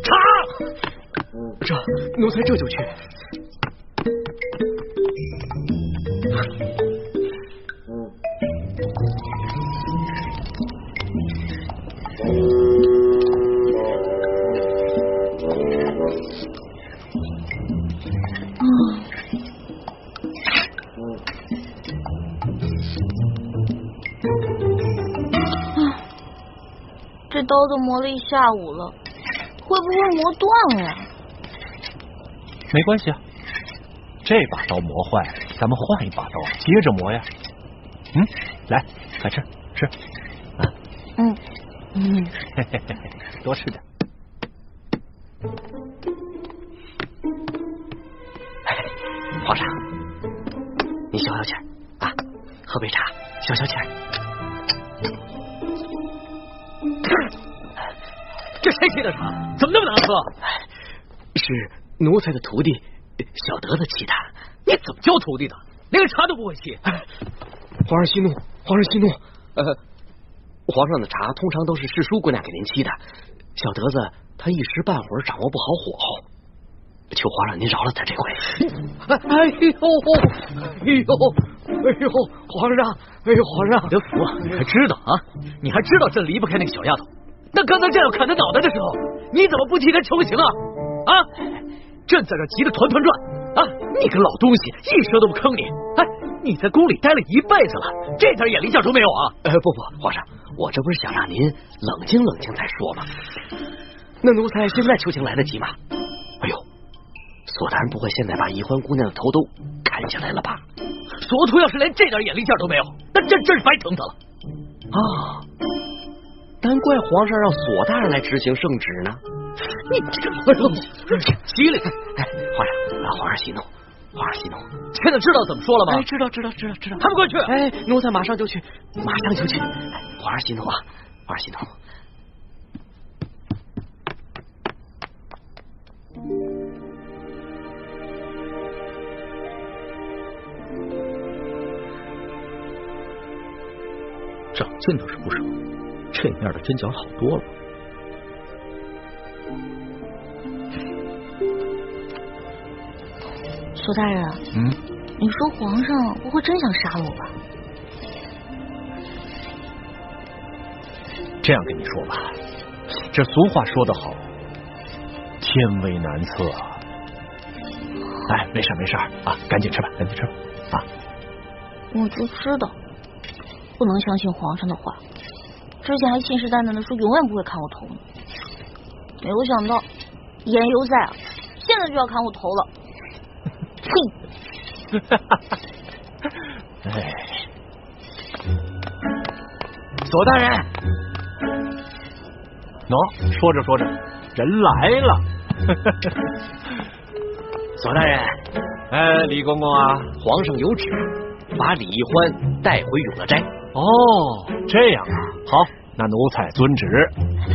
茶，这奴才这就去。这刀都磨了一下午了，会不会磨断了呀？没关系啊，这把刀磨坏，咱们换一把刀接着磨呀。来，快吃吃啊。嘿嘿嘿，多吃点。皇上，你消消气啊，喝杯茶消消气。这谁沏的茶？怎么那么难喝？是奴才的徒弟小德子沏的。你怎么教徒弟的？连个茶都不会沏？皇上息怒，皇上息怒。皇上的茶通常都是世叔姑娘给您沏的，小德子他一时半会儿掌握不好火候，求皇上您饶了他这回。哎呦，皇上，皇上，你的福啊！你还知道啊？你还知道朕离不开那个小丫头？那刚才朕要砍他脑袋的时候，你怎么不替他求情啊？啊！朕在这急得团团转啊！你个老东西，一声都不吭你！哎，你在宫里待了一辈子了，这点眼力劲都没有啊！不，皇上，我这不是想让您冷静冷静再说吗？那奴才现在求情来得及吗？哎呦，索大人不会现在把宜欢姑娘的头都砍下来了吧？索图要是连这点眼力劲都没有，那朕真是白疼他了啊！难怪皇上让索大人来执行圣旨呢。你这个老东西，机灵！皇上息怒，皇上息怒。现在知道怎么说了吗？知道。还不快去！奴才马上就去，马上就去。皇上息怒啊！皇上息怒。长进倒是不少，这面的针脚好多了。索大人，你说皇上不会真想杀了我吧？这样跟你说吧，这俗话说得好，天威难测。哎，没事啊，赶紧吃吧啊！我就知道不能相信皇上的话，之前还信誓旦旦的说永远不会砍我头呢，没有想到言犹在耳，现在就要砍我头了。哼！哎，索大人，说着，人来了。索大人，李公公啊，皇上有旨，把李易欢带回永乐斋。哦，这样啊，好，那奴才遵旨。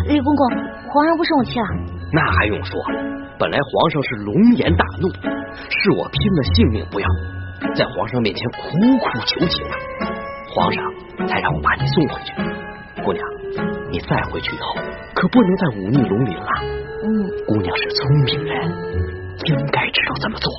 李公公，皇上不生我气啊？那还用说，本来皇上是龙颜大怒，是我拼了性命不要，在皇上面前苦苦求情啊，皇上才让我把你送回去。姑娘，你再回去以后，可不能再忤逆龙鳞了。姑娘是聪明人，应该知道怎么做。